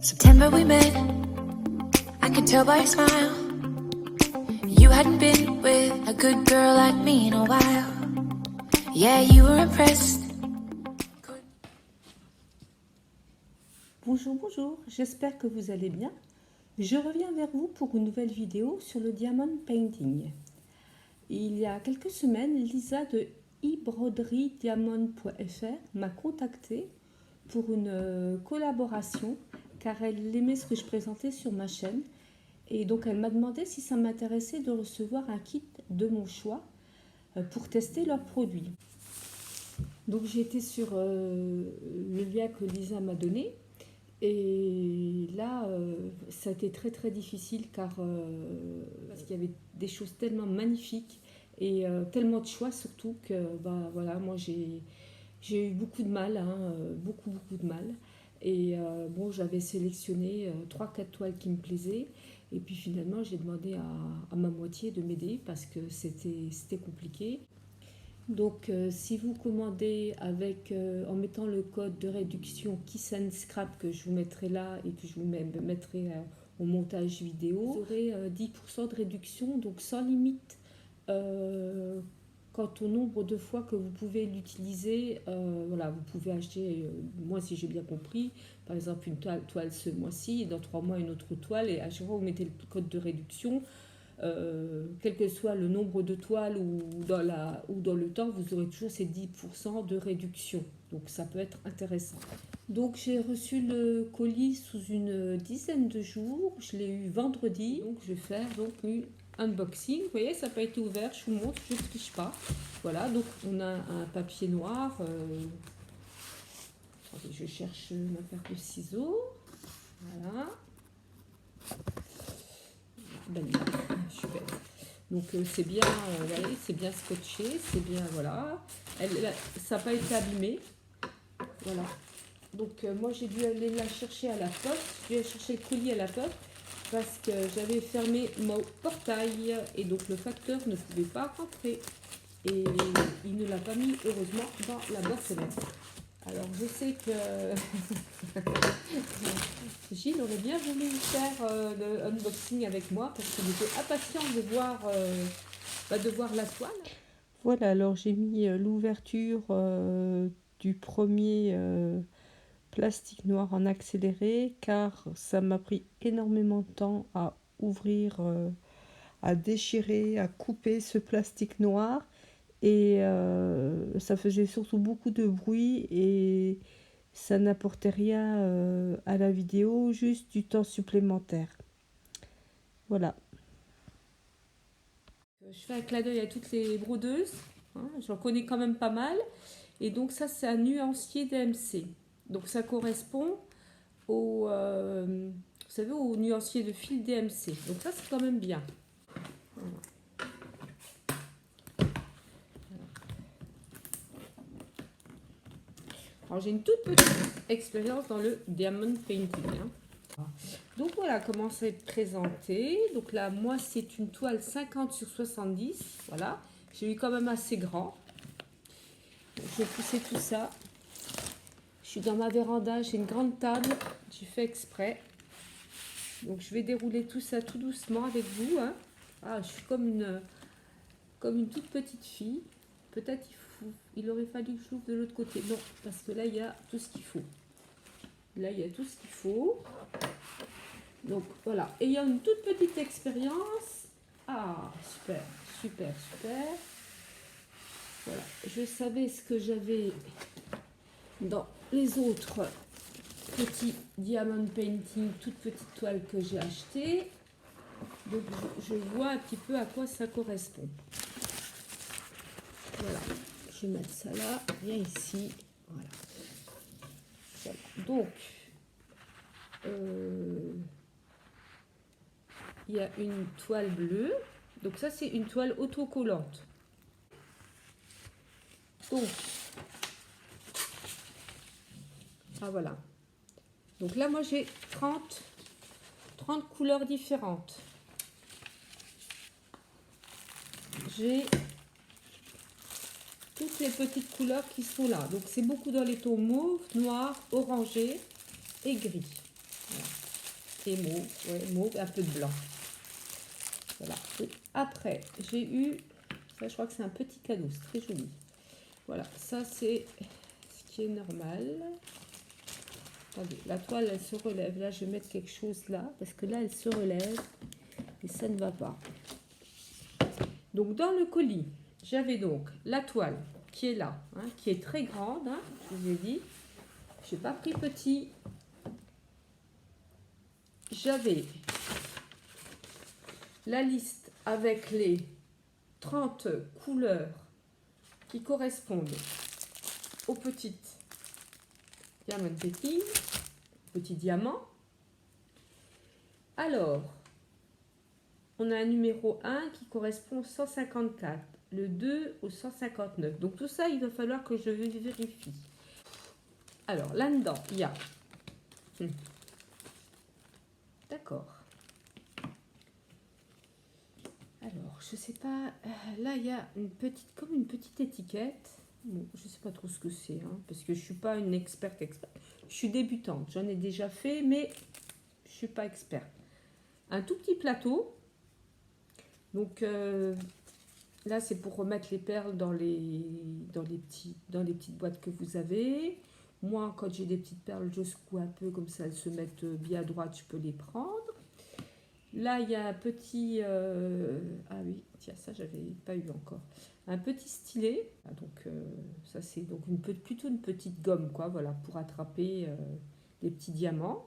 September we met, I could tell by your smile. You hadn't been with a good girl like me in a while. Yeah, you were impressed. Bonjour, bonjour, j'espère que vous allez bien. Je reviens vers vous pour une nouvelle vidéo sur le diamond painting. Il y a quelques semaines, Lisa de ebroderydiamond.fr m'a contactée pour une collaboration car elle aimait ce que je présentais sur ma chaîne. Et donc elle m'a demandé si ça m'intéressait de recevoir un kit de mon choix pour tester leurs produits. Donc j'ai été sur le lien que Lisa m'a donné. Et là, ça a été très très difficile parce qu'il y avait des choses tellement magnifiques et tellement de choix surtout que voilà, moi j'ai eu beaucoup de mal, beaucoup de mal. Et bon, j'avais sélectionné 3-4 toiles qui me plaisaient et puis finalement j'ai demandé à ma moitié de m'aider parce que c'était compliqué. Donc si vous commandez en mettant le code de réduction Kiss and Scrap que je vous mettrai là et que je vous mettrai au montage vidéo, vous aurez 10% de réduction, donc sans limite quant au nombre de fois que vous pouvez l'utiliser. Voilà, vous pouvez acheter, moi si j'ai bien compris, par exemple une toile ce mois-ci et dans 3 mois une autre toile, et à chaque fois vous mettez le code de réduction. Quel que soit le nombre de toiles ou dans le temps, vous aurez toujours ces 10% de réduction. Donc ça peut être intéressant. Donc j'ai reçu le colis sous une dizaine de jours. Je l'ai eu vendredi. Donc je vais faire donc une unboxing. Vous voyez, ça n'a pas été ouvert. Je vous montre, je ne triche pas. Voilà, donc on a un papier noir. Attendez, je cherche ma paire de ciseaux. Voilà. Super. Donc c'est bien, voyez, c'est bien scotché, c'est bien, voilà. Ça n'a pas été abîmé. Voilà. Donc moi j'ai dû aller la chercher à la poste. J'ai dû aller chercher le colis à la poste parce que j'avais fermé mon portail et donc le facteur ne pouvait pas rentrer. Et il ne l'a pas mis heureusement dans la boîte aux lettres. Alors je sais que Gilles aurait bien voulu faire le unboxing avec moi parce qu'il était impatient de voir la toile. Voilà, alors j'ai mis l'ouverture du premier plastique noir en accéléré car ça m'a pris énormément de temps à ouvrir, à déchirer, à couper ce plastique noir. Et ça faisait surtout beaucoup de bruit et ça n'apportait rien à la vidéo, juste du temps supplémentaire. Voilà. Je fais un clin d'œil à toutes les brodeuses, hein, j'en connais quand même pas mal. Et donc ça c'est un nuancier DMC. Donc ça correspond au, vous savez, au nuancier de fil DMC. Donc ça c'est quand même bien. Voilà. Alors j'ai une toute petite expérience dans le diamond painting. Donc voilà comment c'est présenté. Donc là, moi c'est une toile 50 sur 70. Voilà, j'ai eu quand même assez grand. Donc, je vais pousser tout ça. Je suis dans ma véranda, j'ai une grande table. J'ai fait exprès. Donc je vais dérouler tout ça tout doucement avec vous. Hein. Ah, je suis comme une toute petite fille. Peut-être il aurait fallu que je l'ouvre de l'autre côté. Non, parce que là, il y a tout ce qu'il faut. Là, il y a tout ce qu'il faut. Donc, voilà. Ayant une toute petite expérience. Ah, super, super, super. Voilà. Je savais ce que j'avais dans les autres petits diamond painting, toutes petites toiles que j'ai achetées. Donc, je vois un petit peu à quoi ça correspond. Voilà. Je vais mettre ça là, bien ici. Voilà. Voilà. Donc, il y a une toile bleue. Donc ça, c'est une toile autocollante. Donc, ah voilà. Donc là, moi, j'ai 30 couleurs différentes. J'ai toutes les petites couleurs qui sont là. Donc c'est beaucoup dans les tons mauve, noir, orangé et gris. Voilà. marqué mauve, ouais, mauve, un peu de blanc. Voilà. Et après, j'ai eu, ça je crois que c'est un petit cadeau, c'est très joli. Voilà, ça c'est ce qui est normal. Attendez, la toile elle se relève. Là je vais mettre quelque chose là, parce que là elle se relève et ça ne va pas. Donc dans le colis, j'avais donc la toile qui est là, hein, qui est très grande, hein, je vous ai dit. Je n'ai pas pris petit. J'avais la liste avec les 30 couleurs qui correspondent aux petites diamond painting, petits diamants. Alors, on a un numéro 1 qui correspond au 154, le 2 au 159. Donc tout ça, il va falloir que je vérifie. Alors, là-dedans, il y a... D'accord. Alors, je sais pas... là, il y a une petite, comme une petite étiquette. Bon, je sais pas trop ce que c'est, hein, parce que je suis pas une experte. Je suis débutante. J'en ai déjà fait, mais je suis pas experte. Un tout petit plateau. Donc, là, c'est pour remettre les perles dans les petites boîtes que vous avez. Moi, quand j'ai des petites perles, je secoue un peu, comme ça, elles se mettent bien à droite, je peux les prendre. Là, il y a un petit... ah oui, tiens, ça, j'avais pas eu encore. Un petit stylet. Ah, donc, ça, c'est donc plutôt une petite gomme, quoi, voilà, pour attraper les petits diamants.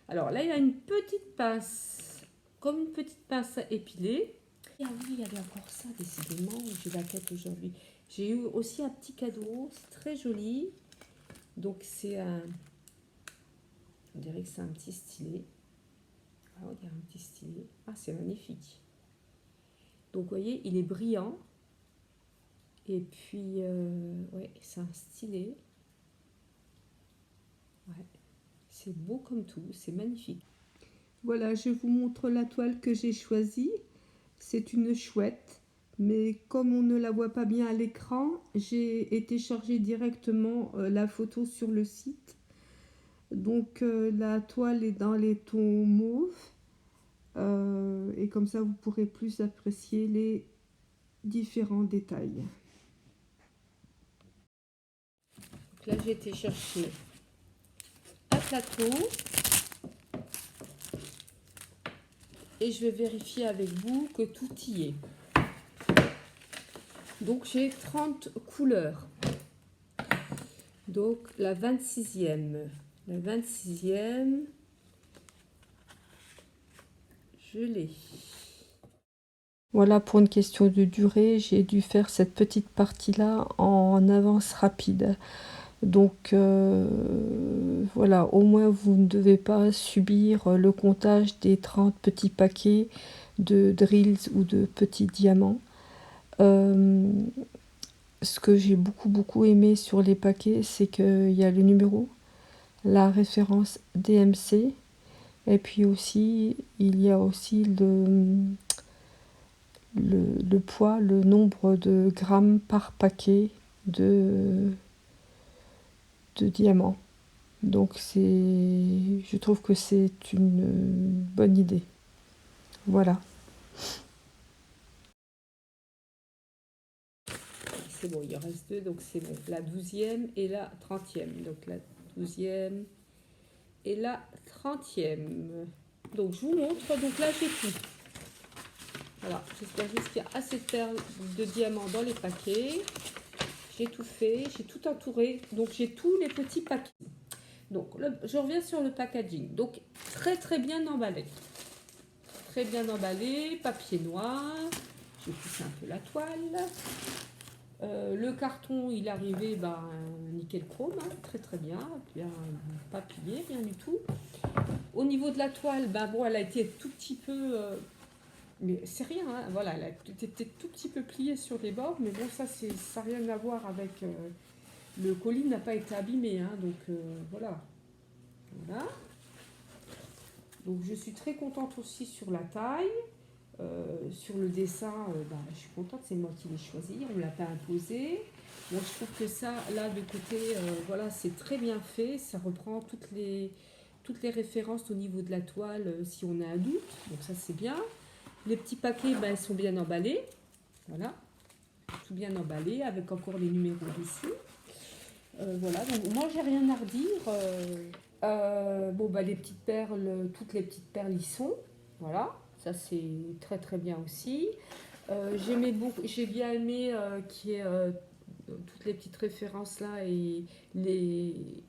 Alors, là, il y a une petite pince, comme une petite pince à épiler. Ah oui, il y avait encore ça, décidément, j'ai la tête aujourd'hui. J'ai eu aussi un petit cadeau, c'est très joli. Donc, c'est un... On dirait que c'est un petit stylet. Ah, on dirait un petit stylet. Ah, c'est magnifique. Donc, vous voyez, il est brillant. Et puis, ouais, c'est un stylet. Ouais, c'est beau comme tout, c'est magnifique. Voilà, je vous montre la toile que j'ai choisie. C'est une chouette, mais comme on ne la voit pas bien à l'écran, j'ai été charger directement la photo sur le site. Donc la toile est dans les tons mauve, et comme ça vous pourrez plus apprécier les différents détails. Donc là j'ai été chercher un plateau et je vais vérifier avec vous que tout y est. Donc j'ai 30 couleurs. Donc la 26e. La 26e, je l'ai. Voilà, pour une question de durée, j'ai dû faire cette petite partie-là en avance rapide. Donc voilà, au moins vous ne devez pas subir le comptage des 30 petits paquets de drills ou de petits diamants. Ce que j'ai beaucoup aimé sur les paquets, c'est qu'il y a le numéro, la référence DMC, et puis aussi il y a aussi le poids, le nombre de grammes par paquet de diamants. Donc je trouve que c'est une bonne idée. Voilà. C'est bon, il en reste deux, donc c'est bon. La 12e et la 30e. Donc la 12e et la 30e. Donc je vous montre, donc là j'ai tout. Voilà, j'espère juste qu'il y a assez de perles de diamants dans les paquets. J'ai tout fait, j'ai tout entouré, donc j'ai tous les petits paquets. Donc je reviens sur le packaging. Donc très bien emballé. Très bien emballé, papier noir. Je pousse un peu la toile. Le carton, il est arrivé nickel chrome, hein, très bien, pas plié, rien du tout. Au niveau de la toile, bon, elle a été tout petit peu, mais c'est rien, hein, voilà, elle a été tout petit peu pliée sur les bords, mais bon, ça n'a rien à voir avec, le colis n'a pas été abîmé, hein, donc voilà. Donc je suis très contente aussi sur la taille. Sur le dessin, je suis contente, c'est moi qui l'ai choisi, on ne me l'a pas imposé. Moi je trouve que ça, là de côté, voilà, c'est très bien fait, ça reprend toutes toutes les références au niveau de la toile si on a un doute. Donc ça c'est bien. Les petits paquets, elles sont bien emballés. Voilà, tout bien emballé avec encore les numéros dessus. Voilà, donc moi j'ai rien à redire. Les petites perles, toutes les petites perles y sont. Voilà, ça c'est très très bien aussi. J'ai bien aimé qu'il y ait toutes les petites références là et les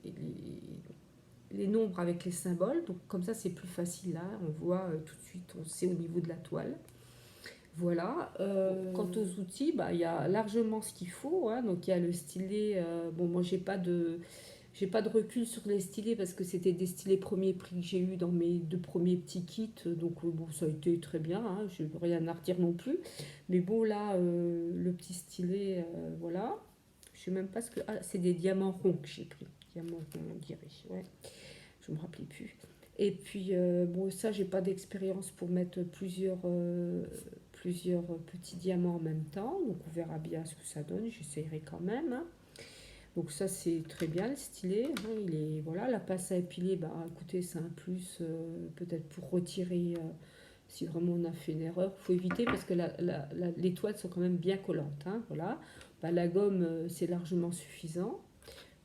nombres avec les symboles. Donc comme ça c'est plus facile là, on voit tout de suite, on sait au niveau de la toile. Voilà. Quant aux outils, il y a largement ce qu'il faut, hein. Donc il y a le stylet. Moi j'ai pas de recul sur les stylets parce que c'était des stylets premier prix que j'ai eu dans mes 2 premiers petits kits. Donc ça a été très bien, hein, je n'ai rien à redire non plus. Mais bon là, le petit stylet, voilà. Je sais même pas ce que... Ah, c'est des diamants ronds que j'ai pris. Diamants ronds, on dirait. Ouais. Je me rappelais plus. Et puis, ça, j'ai pas d'expérience pour mettre plusieurs petits diamants en même temps. Donc, on verra bien ce que ça donne. J'essayerai quand même, hein. Donc, ça, c'est très bien, le stylet, hein. Il est, voilà, la pince à épiler, écoutez, c'est un plus, peut-être pour retirer, si vraiment on a fait une erreur. Il faut éviter parce que les toiles sont quand même bien collantes, hein, voilà. La gomme, c'est largement suffisant.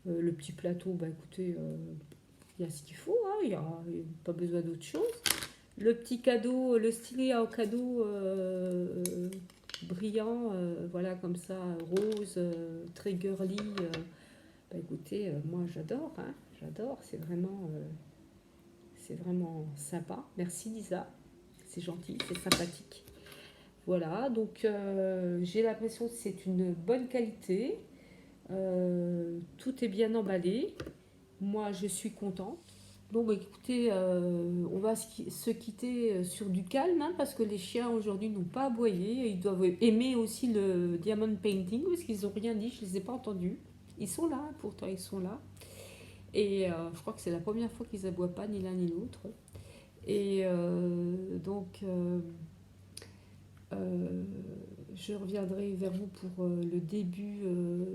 Le petit plateau, écoutez... il y a ce qu'il faut, hein, il n'y a pas besoin d'autre chose. Le petit cadeau, le stylet en cadeau brillant, voilà, comme ça, rose, très girly. Écoutez, moi j'adore, hein, j'adore, c'est vraiment sympa. Merci Lisa, c'est gentil, c'est sympathique. Voilà, donc j'ai l'impression que c'est une bonne qualité. Tout est bien emballé. Moi, je suis contente. Donc, écoutez, on va se quitter sur du calme, hein, parce que les chiens aujourd'hui n'ont pas aboyé. Ils doivent aimer aussi le diamond painting parce qu'ils n'ont rien dit, je ne les ai pas entendus. Ils sont là, pourtant ils sont là. Et je crois que c'est la première fois qu'ils aboient pas, ni l'un ni l'autre. Et je reviendrai vers vous pour le début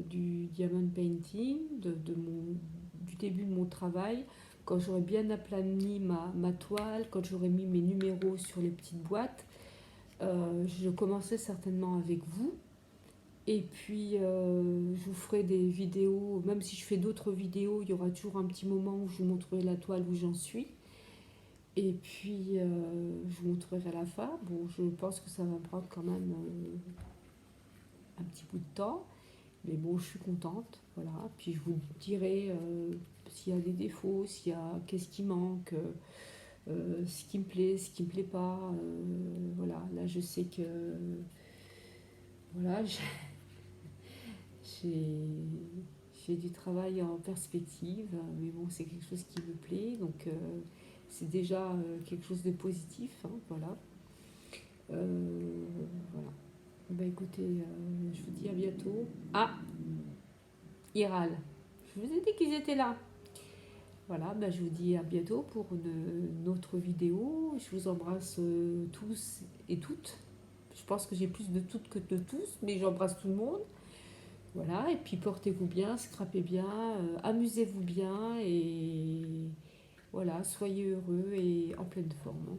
du diamond painting, du début de mon travail, quand j'aurai bien aplani ma toile, quand j'aurai mis mes numéros sur les petites boîtes. Je commencerai certainement avec vous. Et puis, je vous ferai des vidéos, même si je fais d'autres vidéos, il y aura toujours un petit moment où je vous montrerai la toile où j'en suis. Et puis, je vous montrerai à la fin. Bon, je pense que ça va me prendre quand même un petit bout de temps. Mais bon, je suis contente. Voilà. Puis, je vous dirai s'il y a des défauts, qu'est-ce qui manque, ce qui me plaît, ce qui me plaît pas. Voilà. Là, je sais que... Voilà, j'ai du travail en perspective. Mais bon, c'est quelque chose qui me plaît. Donc... c'est déjà quelque chose de positif, hein, voilà. Voilà. Écoutez, je vous dis à bientôt. Ah, Iral, je vous ai dit qu'ils étaient là. Voilà, je vous dis à bientôt pour une autre vidéo. Je vous embrasse tous et toutes. Je pense que j'ai plus de toutes que de tous, mais j'embrasse tout le monde. Voilà, et puis portez-vous bien, scrapez bien, amusez-vous bien et... Voilà, soyez heureux et en pleine forme.